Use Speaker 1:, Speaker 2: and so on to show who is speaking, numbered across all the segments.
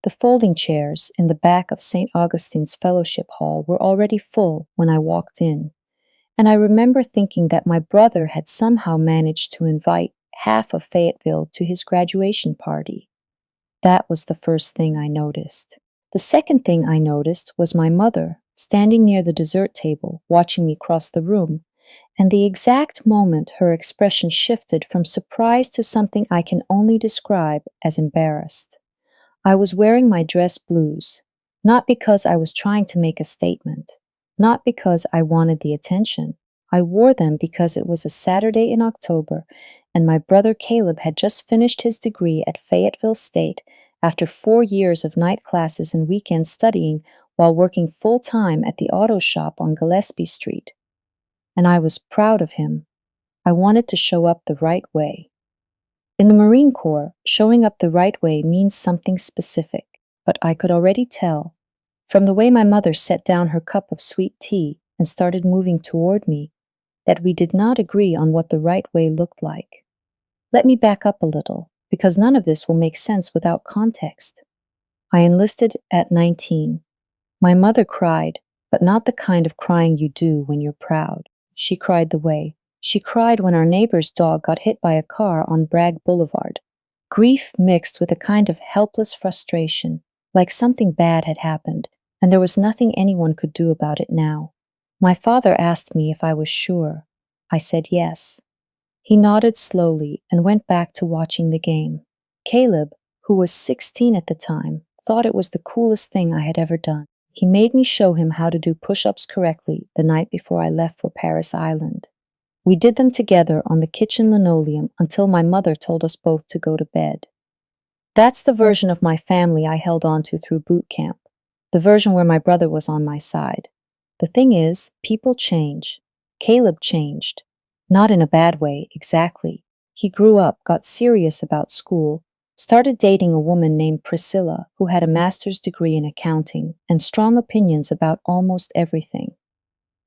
Speaker 1: The folding chairs in the back of St. Augustine's Fellowship Hall were already full when I walked in, and I remember thinking that my brother had somehow managed to invite half of Fayetteville to his graduation party. That was the first thing I noticed. The second thing I noticed was my mother, standing near the dessert table, watching me cross the room, and the exact moment her expression shifted from surprise to something I can only describe as embarrassed. I was wearing my dress blues, not because I was trying to make a statement, not because I wanted the attention. I wore them because it was a Saturday in October, and my brother Caleb had just finished his degree at Fayetteville State after 4 years of night classes and weekend studying while working full-time at the auto shop on Gillespie Street. And I was proud of him. I wanted to show up the right way. In the Marine Corps, showing up the right way means something specific, but I could already tell, from the way my mother set down her cup of sweet tea and started moving toward me, that we did not agree on what the right way looked like. Let me back up a little, because none of this will make sense without context. I enlisted at 19. My mother cried, but not the kind of crying you do when you're proud. She cried the way she cried when our neighbor's dog got hit by a car on Bragg Boulevard. Grief mixed with a kind of helpless frustration, like something bad had happened, and there was nothing anyone could do about it now. My father asked me if I was sure. I said yes. He nodded slowly and went back to watching the game. Caleb, who was 16 at the time, thought it was the coolest thing I had ever done. He made me show him how to do push-ups correctly the night before I left for Paris Island. We did them together on the kitchen linoleum until my mother told us both to go to bed. That's the version of my family I held on to through boot camp, the version where my brother was on my side. The thing is, people change. Caleb changed. Not in a bad way, exactly. He grew up, got serious about school, started dating a woman named Priscilla who had a master's degree in accounting and strong opinions about almost everything.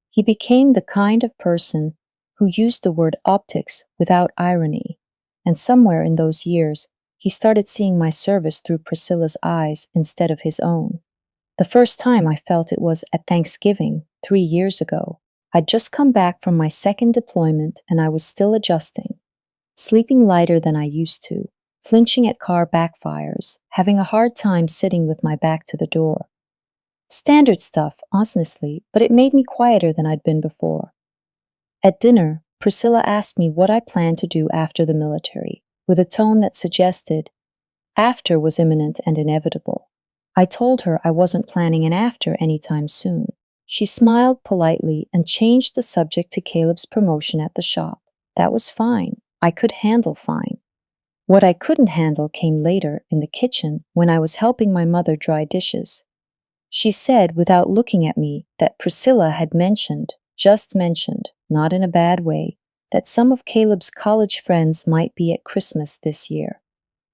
Speaker 1: He became the kind of person who used the word optics without irony, and somewhere in those years, he started seeing my service through Priscilla's eyes instead of his own. The first time I felt it was at Thanksgiving, 3 years ago. I'd just come back from my second deployment and I was still adjusting, sleeping lighter than I used to, flinching at car backfires, having a hard time sitting with my back to the door. Standard stuff, honestly, but it made me quieter than I'd been before. At dinner, Priscilla asked me what I planned to do after the military, with a tone that suggested after was imminent and inevitable. I told her I wasn't planning an after anytime soon. She smiled politely and changed the subject to Caleb's promotion at the shop. That was fine. I could handle fine. What I couldn't handle came later in the kitchen when I was helping my mother dry dishes. She said, without looking at me, that Priscilla had just mentioned, not in a bad way, that some of Caleb's college friends might be at Christmas this year.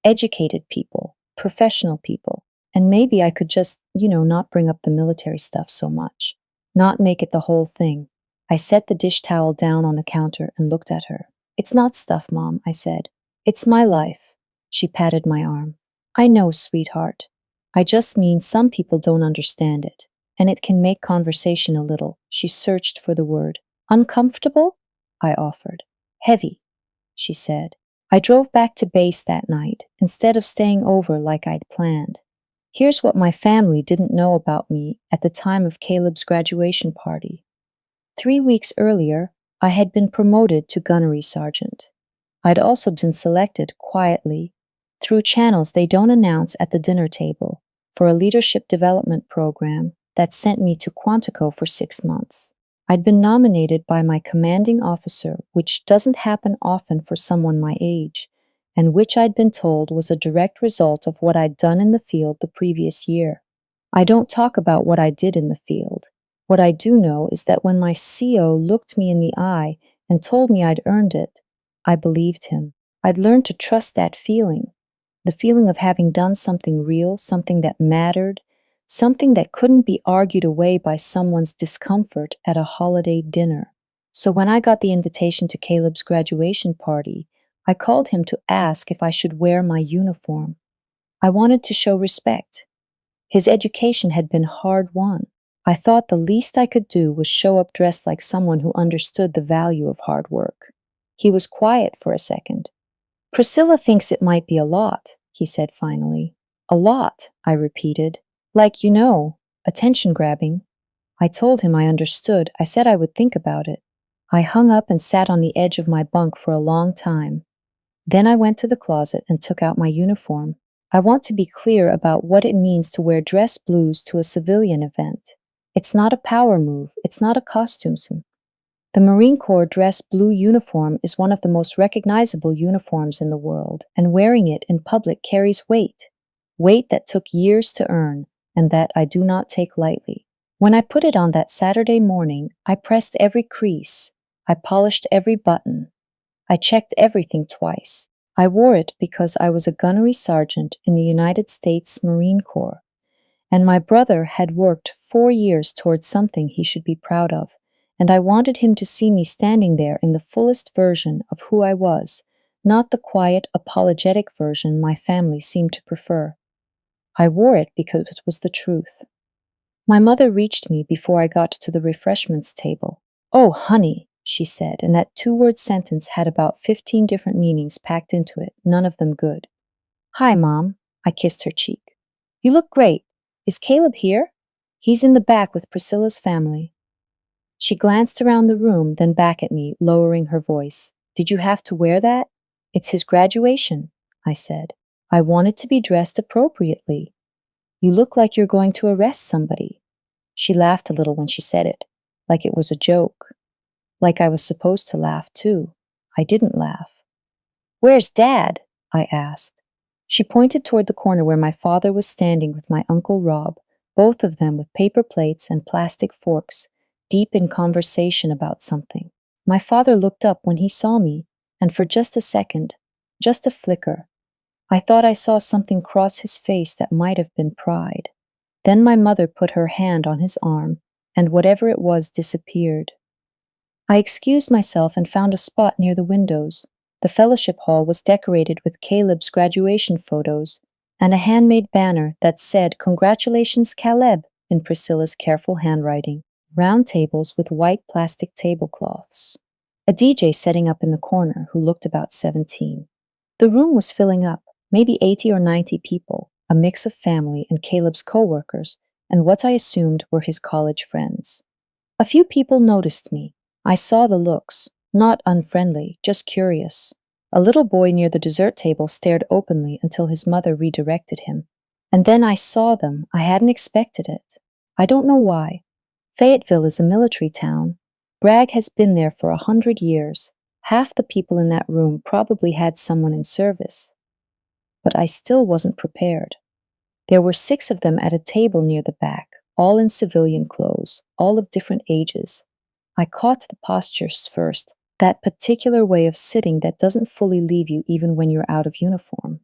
Speaker 1: Educated people, professional people, and maybe I could just, not bring up the military stuff so much, not make it the whole thing. I set the dish towel down on the counter and looked at her. It's not stuff, Mom, I said. It's my life. She patted my arm. I know, sweetheart. I just mean some people don't understand it, and it can make conversation a little. She searched for the word. Uncomfortable? I offered. Heavy, she said. I drove back to base that night, instead of staying over like I'd planned. Here's what my family didn't know about me at the time of Caleb's graduation party. 3 weeks earlier, I had been promoted to Gunnery Sergeant. I'd also been selected quietly, through channels they don't announce at the dinner table, for a leadership development program that sent me to Quantico for 6 months. I'd been nominated by my commanding officer, which doesn't happen often for someone my age, and which I'd been told was a direct result of what I'd done in the field the previous year. I don't talk about what I did in the field. What I do know is that when my CO looked me in the eye and told me I'd earned it, I believed him. I'd learned to trust that feeling, the feeling of having done something real, something that mattered, something that couldn't be argued away by someone's discomfort at a holiday dinner. So when I got the invitation to Caleb's graduation party, I called him to ask if I should wear my uniform. I wanted to show respect, His education had been hard-won. I thought the least I could do was show up dressed like someone who understood the value of hard work. He was quiet for a second. "Priscilla thinks it might be a lot," he said finally. "A lot," I repeated. "Like, attention-grabbing." I told him I understood. I said I would think about it. I hung up and sat on the edge of my bunk for a long time. Then I went to the closet and took out my uniform. I want to be clear about what it means to wear dress blues to a civilian event. It's not a power move. It's not a costume sim. The Marine Corps dress blue uniform is one of the most recognizable uniforms in the world, and wearing it in public carries weight. Weight that took years to earn, and that I do not take lightly. When I put it on that Saturday morning, I pressed every crease. I polished every button. I checked everything twice. I wore it because I was a gunnery sergeant in the United States Marine Corps, and my brother had worked 4 years towards something he should be proud of, and I wanted him to see me standing there in the fullest version of who I was, not the quiet, apologetic version my family seemed to prefer. I wore it because it was the truth. My mother reached me before I got to the refreshments table. "Oh, honey," she said, and that 2-word sentence had about 15 different meanings packed into it, none of them good. "Hi, Mom." I kissed her cheek. "You look great. Is Caleb here?" "He's in the back with Priscilla's family." She glanced around the room, then back at me, lowering her voice. "Did you have to wear that?" "It's his graduation," I said. "I wanted to be dressed appropriately." "You look like you're going to arrest somebody." She laughed a little when she said it, like it was a joke. Like I was supposed to laugh, too. I didn't laugh. "Where's Dad?" I asked. She pointed toward the corner where my father was standing with my Uncle Rob, both of them with paper plates and plastic forks, deep in conversation about something. My father looked up when he saw me, and for just a second, just a flicker, I thought I saw something cross his face that might have been pride. Then my mother put her hand on his arm, and whatever it was disappeared. I excused myself and found a spot near the windows. The fellowship hall was decorated with Caleb's graduation photos and a handmade banner that said, "Congratulations, Caleb," in Priscilla's careful handwriting. Round tables with white plastic tablecloths. A DJ setting up in the corner who looked about 17. The room was filling up, maybe 80 or 90 people, a mix of family and Caleb's co-workers, and what I assumed were his college friends. A few people noticed me. I saw the looks, not unfriendly, just curious. A little boy near the dessert table stared openly until his mother redirected him. And then I saw them. I hadn't expected it. I don't know why. Fayetteville is a military town. Bragg has been there for 100 years. Half the people in that room probably had someone in service. But I still wasn't prepared. There were 6 of them at a table near the back, all in civilian clothes, all of different ages. I caught the postures first, that particular way of sitting that doesn't fully leave you even when you're out of uniform.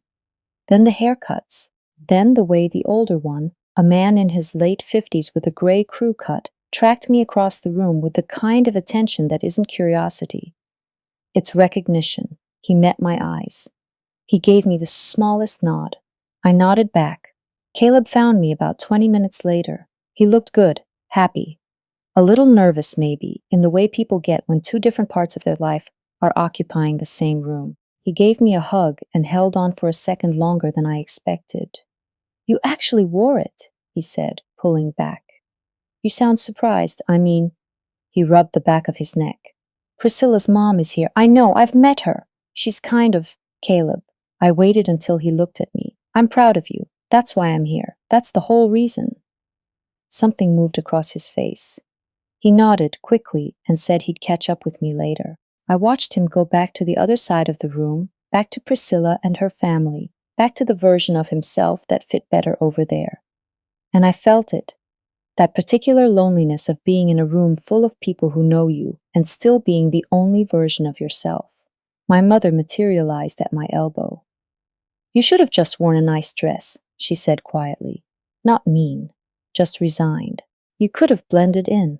Speaker 1: Then the haircuts. Then the way the older one, a man in his late 50s with a gray crew cut, tracked me across the room with the kind of attention that isn't curiosity. It's recognition. He met my eyes. He gave me the smallest nod. I nodded back. Caleb found me about 20 minutes later. He looked good, happy. A little nervous, maybe, in the way people get when 2 different parts of their life are occupying the same room. He gave me a hug and held on for a second longer than I expected. "You actually wore it," he said, pulling back. "You sound surprised. He rubbed the back of his neck. "Priscilla's mom is here. I know, I've met her. She's kind of..." "Caleb." I waited until he looked at me. "I'm proud of you. That's why I'm here. That's the whole reason." Something moved across his face. He nodded quickly and said he'd catch up with me later. I watched him go back to the other side of the room, back to Priscilla and her family, back to the version of himself that fit better over there. And I felt it. That particular loneliness of being in a room full of people who know you and still being the only version of yourself. My mother materialized at my elbow. "You should have just worn a nice dress," she said quietly. Not mean, just resigned. "You could have blended in."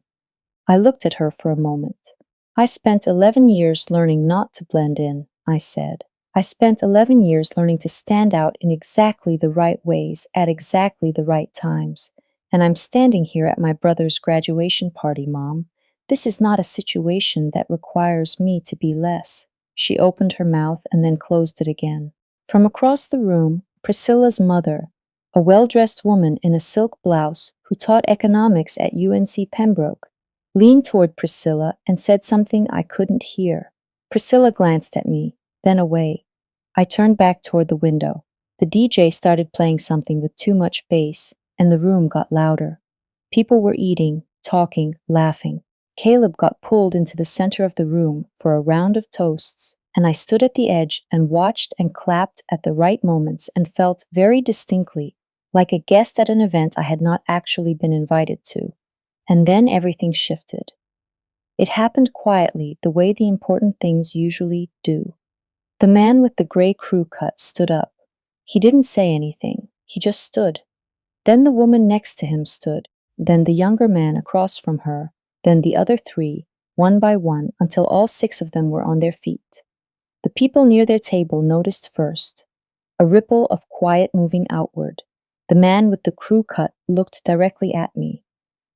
Speaker 1: I looked at her for a moment. "I spent 11 years learning not to blend in," I said. I spent 11 years learning to stand out in exactly the right ways at exactly the right times. And I'm standing here at my brother's graduation party, Mom. This is not a situation that requires me to be less. She opened her mouth and then closed it again. From across the room, Priscilla's mother, a well-dressed woman in a silk blouse who taught economics at UNC Pembroke, leaned toward Priscilla and said something I couldn't hear. Priscilla glanced at me, then away. I turned back toward the window. The DJ started playing something with too much bass, and the room got louder. People were eating, talking, laughing. Caleb got pulled into the center of the room for a round of toasts, and I stood at the edge and watched and clapped at the right moments and felt very distinctly like a guest at an event I had not actually been invited to. And then everything shifted. It happened quietly, the way the important things usually do. The man with the gray crew cut stood up. He didn't say anything. He just stood. Then the woman next to him stood, then the younger man across from her, then the other three, one by one, until all 6 of them were on their feet. The people near their table noticed first. A ripple of quiet moving outward. The man with the crew cut looked directly at me.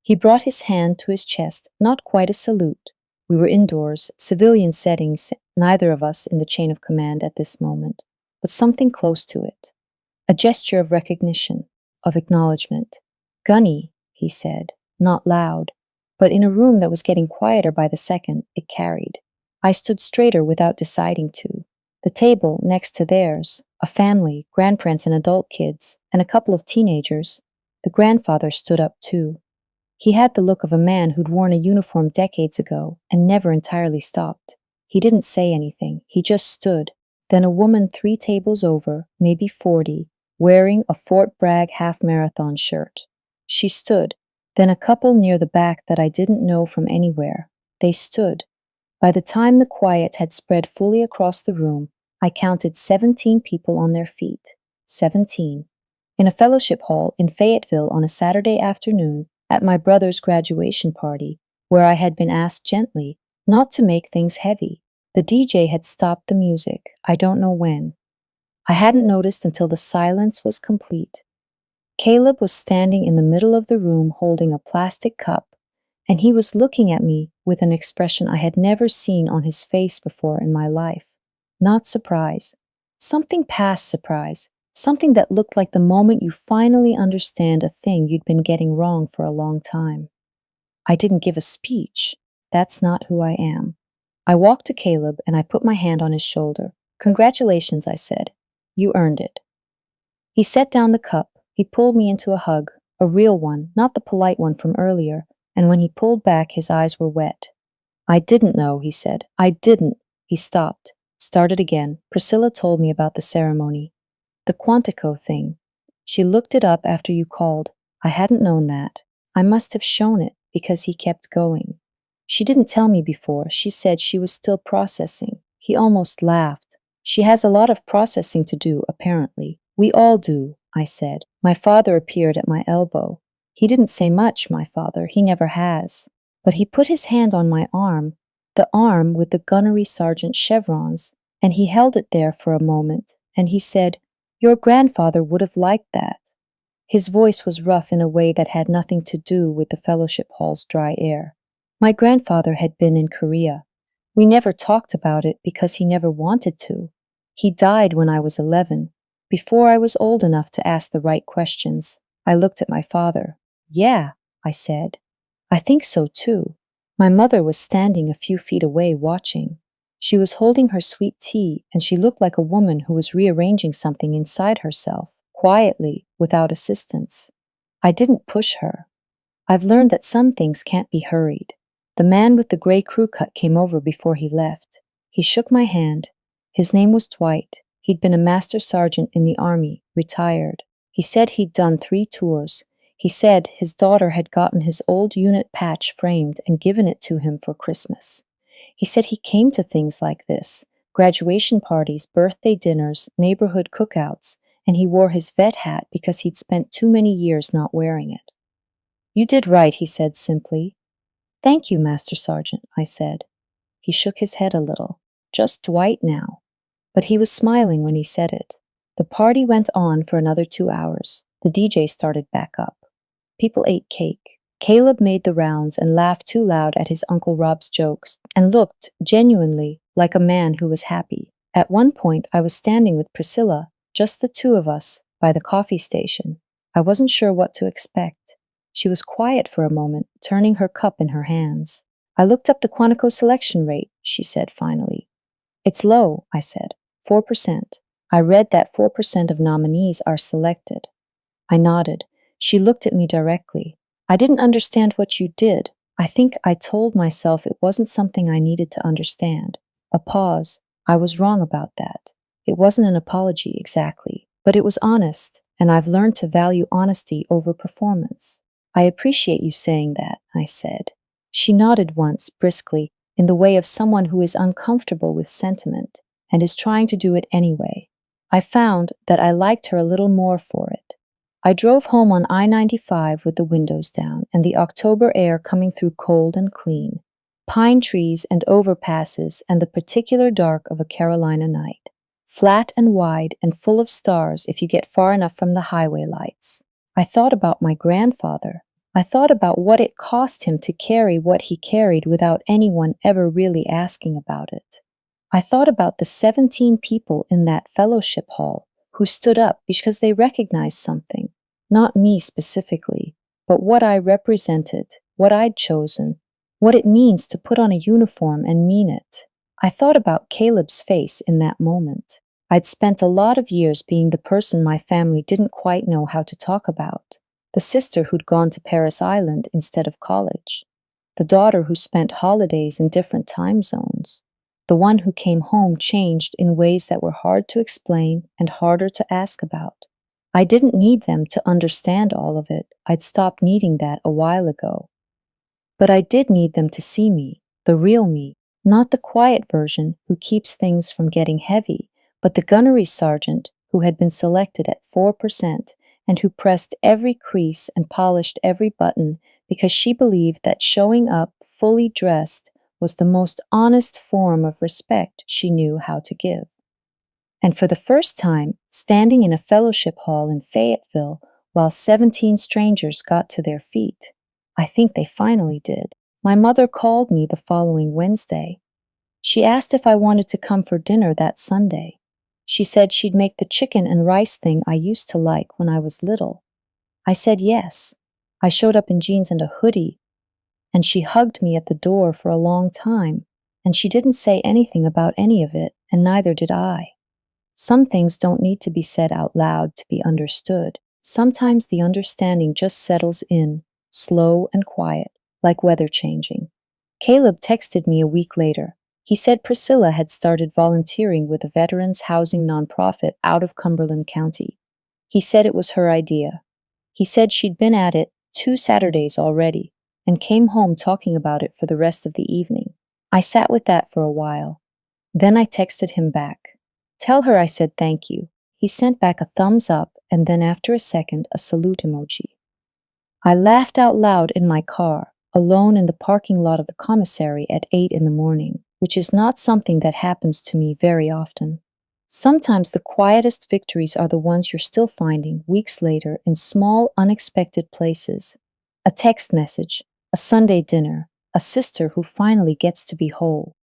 Speaker 1: He brought his hand to his chest, not quite a salute. We were indoors, civilian settings, neither of us in the chain of command at this moment, but something close to it. A gesture of recognition, of acknowledgement. "Gunny," he said, not loud, but in a room that was getting quieter by the second, it carried. I stood straighter without deciding to. The table next to theirs, a family, grandparents and adult kids, and a couple of teenagers. The grandfather stood up too. He had the look of a man who'd worn a uniform decades ago and never entirely stopped. He didn't say anything, he just stood. Then a woman 3 tables over, maybe 40, wearing a Fort Bragg half-marathon shirt. She stood. Then a couple near the back that I didn't know from anywhere. They stood. By the time the quiet had spread fully across the room, I counted 17 people on their feet. 17. In a fellowship hall in Fayetteville on a Saturday afternoon, at my brother's graduation party, where I had been asked gently not to make things heavy. The DJ had stopped the music, I don't know when. I hadn't noticed until the silence was complete. Caleb was standing in the middle of the room holding a plastic cup, and he was looking at me with an expression I had never seen on his face before in my life. Not surprise. Something past surprise. Something that looked like the moment you finally understand a thing you'd been getting wrong for a long time. I didn't give a speech. That's not who I am. I walked to Caleb and I put my hand on his shoulder. "Congratulations," I said. "You earned it." He set down the cup. He pulled me into a hug, a real one, not the polite one from earlier, and when he pulled back, his eyes were wet. "I didn't know," he said. "I didn't." He stopped, started again. "Priscilla told me about the ceremony. The Quantico thing. She looked it up after you called. I hadn't known that. I must have shown it because he kept going. She didn't tell me before. She said she was still processing." He almost laughed. "She has a lot of processing to do, apparently. We all do," I said. My father appeared at my elbow. He didn't say much, my father. He never has. But he put his hand on my arm, the arm with the Gunnery Sergeant chevrons, and he held it there for a moment, and he said, "Your grandfather would have liked that." His voice was rough in a way that had nothing to do with the fellowship hall's dry air. My grandfather had been in Korea. We never talked about it because he never wanted to. He died when I was 11, before I was old enough to ask the right questions. I looked at my father. "Yeah," I said. "I think so too." My mother was standing a few feet away watching. She was holding her sweet tea, and she looked like a woman who was rearranging something inside herself, quietly, without assistance. I didn't push her. I've learned that some things can't be hurried. The man with the gray crew cut came over before he left. He shook my hand. His name was Dwight. He'd been a master sergeant in the army, retired. He said he'd done 3 tours. He said his daughter had gotten his old unit patch framed and given it to him for Christmas. He said he came to things like this, graduation parties, birthday dinners, neighborhood cookouts, and he wore his vet hat because he'd spent too many years not wearing it. "You did right," he said simply. "Thank you, Master Sergeant," I said. He shook his head a little. "Just Dwight now." but he was smiling when he said it. The party went on for another 2 hours. The DJ started back up. People ate cake. Caleb made the rounds and laughed too loud at his Uncle Rob's jokes and looked, genuinely, like a man who was happy. At one point, I was standing with Priscilla, just the two of us, by the coffee station. I wasn't sure what to expect. She was quiet for a moment, turning her cup in her hands. I looked up the Quantico selection rate, she said finally. It's low, I said. 4%. I read that 4% of nominees are selected. I nodded. She looked at me directly. I didn't understand what you did. I think I told myself it wasn't something I needed to understand. A pause. I was wrong about that. It wasn't an apology exactly, but it was honest, and I've learned to value honesty over performance. I appreciate you saying that, I said. She nodded once, briskly, in the way of someone who is uncomfortable with sentiment and is trying to do it anyway. I found that I liked her a little more for it. I drove home on I-95 with the windows down and the October air coming through cold and clean. Pine trees and overpasses and the particular dark of a Carolina night. Flat and wide and full of stars if you get far enough from the highway lights. I thought about my grandfather. I thought about what it cost him to carry what he carried without anyone ever really asking about it. I thought about the 17 people in that fellowship hall who stood up because they recognized something, not me specifically, but what I represented, what I'd chosen, what it means to put on a uniform and mean it. I thought about Caleb's face in that moment. I'd spent a lot of years being the person my family didn't quite know how to talk about, the sister who'd gone to Paris Island instead of college, the daughter who spent holidays in different time zones, the one who came home changed in ways that were hard to explain and harder to ask about. I didn't need them to understand all of it. I'd stopped needing that a while ago. But I did need them to see me, the real me, not the quiet version who keeps things from getting heavy, but the gunnery sergeant who had been selected at 4% and who pressed every crease and polished every button because she believed that showing up fully dressed was the most honest form of respect she knew how to give. And for the first time, standing in a fellowship hall in Fayetteville while 17 strangers got to their feet, I think they finally did. My mother called me the following Wednesday. She asked if I wanted to come for dinner that Sunday. She said she'd make the chicken and rice thing I used to like when I was little. I said yes. I showed up in jeans and a hoodie, and she hugged me at the door for a long time, and she didn't say anything about any of it, and neither did I. Some things don't need to be said out loud to be understood. Sometimes the understanding just settles in, slow and quiet, like weather changing. Caleb texted me a week later. He said Priscilla had started volunteering with a veterans housing nonprofit out of Cumberland County. He said it was her idea. He said she'd been at it 2 Saturdays already and came home talking about it for the rest of the evening. I sat with that for a while. Then I texted him back. Tell her I said thank you. He sent back a thumbs up and then after a second a salute emoji. I laughed out loud in my car, alone in the parking lot of the commissary at 8 in the morning, which is not something that happens to me very often. Sometimes the quietest victories are the ones you're still finding weeks later in small, unexpected places. A text message, a Sunday dinner, a sister who finally gets to be whole.